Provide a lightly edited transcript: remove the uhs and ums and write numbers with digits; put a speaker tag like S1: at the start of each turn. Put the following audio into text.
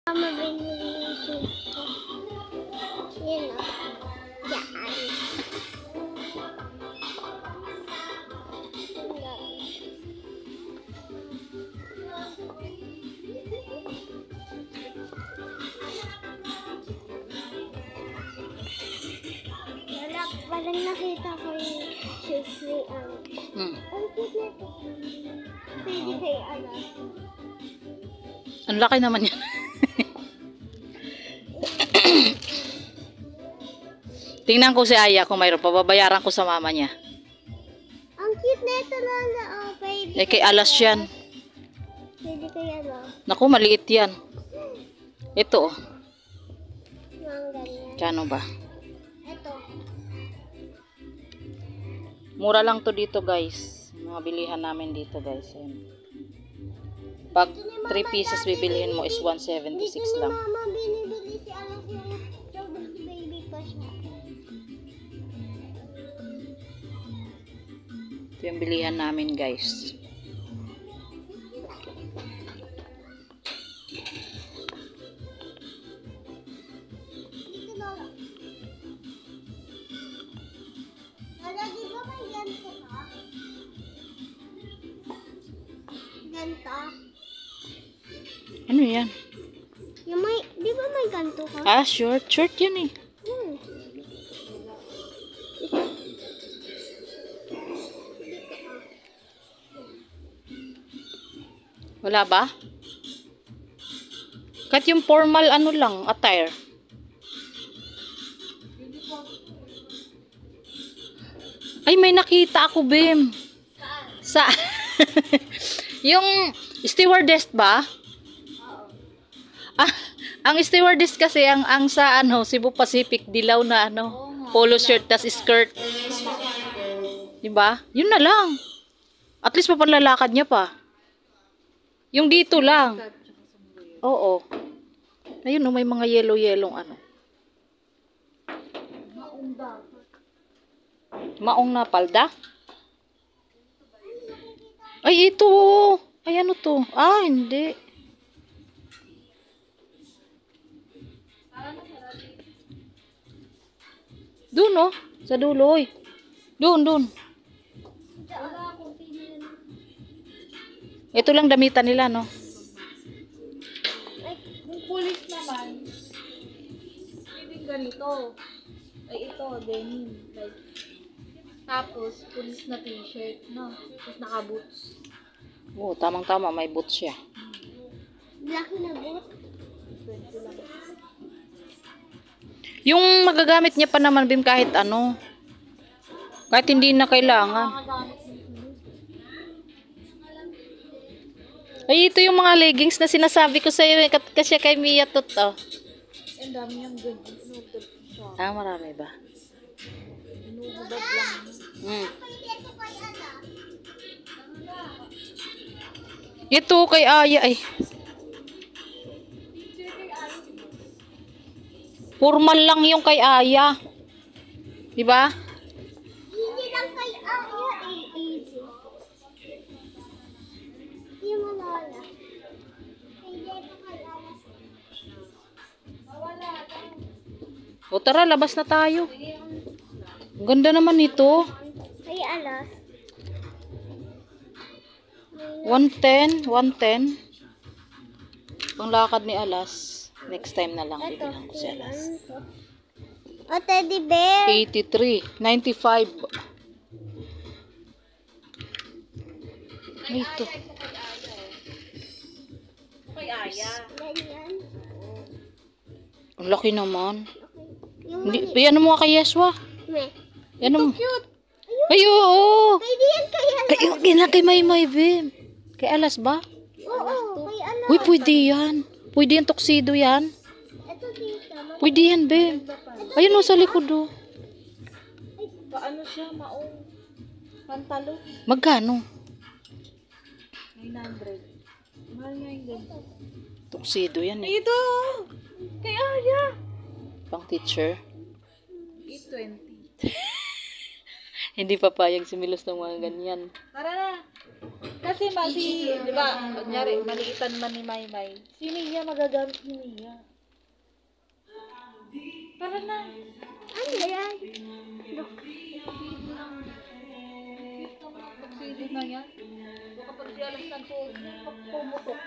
S1: Mabili yung shoes ko. Yan o. Yan. Parang nakita ko yung shoes ni Ang cute na ito. Pwede kay Alas.
S2: Ang laki naman yan. Tingnan ko si Aya kung mayroon. Pababayaran ko sa mama niya.
S1: Ang cute na ito, Lola. Oh, pwede
S2: Eh, kay Alas yan.
S1: Pwede kay Alas.
S2: Naku, maliit yan. Ito.
S1: Mga ganyan.
S2: Kano ba?
S1: Ito.
S2: Mura lang to dito, guys. Mga bilihan namin dito, guys. Ayan. Pag 3 pieces bibilihin mo is 176 lang.
S1: Mama, binibili si Alas yung baby pa siya.
S2: Ito yung bilihan namin, guys.
S1: Dito, Lola. Lola, di ba may ganito ka? Ganito?
S2: Ano yan?
S1: Yung may, di ba may ganito ka?
S2: Ah, short. Short yan eh. Wala ba? Kahit yung formal ano lang, attire. Ay, may nakita ako, Bim. Sa yung stewardess ba? Ah, ang stewardess kasi ang sa ano, Cebu Pacific dilaw na ano, polo shirt tas skirt. 'Di ba? Yun na lang. At least papanlalakad niya pa. Yung dito lang. Oo. Ayun, no, may mga yellow ano. Maong na palda? Ay, ito. Ay, ano to? Ah, hindi. Doon, no? Sa dulo, oy. Doon. Ito lang damitan nila, no?
S3: Yung pulis naman, hindi ganito. Ay, ito, denim. Like, tapos, pulis na t-shirt, no? Tapos, naka-boots.
S2: Oo, tamang-tama. May boots siya.
S1: Laki na boot.
S3: 20 lang.
S2: Yung magagamit niya pa naman, Bim, kahit ano. Kahit hindi na kailangan.
S3: Nakagamit ng
S2: Ay, ito yung mga leggings na sinasabi ko sa'yo. Kasi kay Mia to.
S3: ang dami niyang ganyan. Inubad siya.
S2: Ah, marami ba?
S3: Inubad lang.
S2: Ito kay Aya ay. Formal lang yung kay Aya. 'Di ba?
S1: Easy lang kay Aya. Easy. Yung Lola. Hindi ito kay Alas.
S2: O tara, labas na tayo. Ang ganda naman nito.
S1: Kay Alas.
S2: 110. Panglakad ni Alas. Next time na lang
S1: Ito.
S2: bibilang ko si Alas.
S1: O, teddy bear.
S2: 83, 95. Ay, ito.
S3: Kay Aya.
S1: Ganyan.
S2: Ang laki naman.
S1: Yung
S2: Hindi, ano mo kay Yeswa?
S1: may.
S2: Ano mo? Ay, oo.
S1: Pwede yan kay Alas.
S2: Kay, yun na kay Maymay, Bim. Kay Alas ba?
S1: Oo, kay Alas.
S2: Uy, pwede yan. Pwede yan, tuxedo yan.
S1: Ito dito.
S2: Pwede yan, Bim. Ayun o, sa likod o.
S3: Paano siya? Maong pantalo.
S2: Magkano?
S3: 900. Mahal nga yung ganito.
S2: Tuxedo yan eh.
S3: Ito! Kay Aya!
S2: Pang teacher.
S3: 820.
S2: Hindi papayag si Milos ng mga ganyan.
S3: Tara na! Kasi di ba, kunyari, maliitan man ni Maymay, si Mia magagamit ni Mia. Para na.
S1: Ano yan?
S3: Pagsili na yan. Kapag si alas ng pumutok.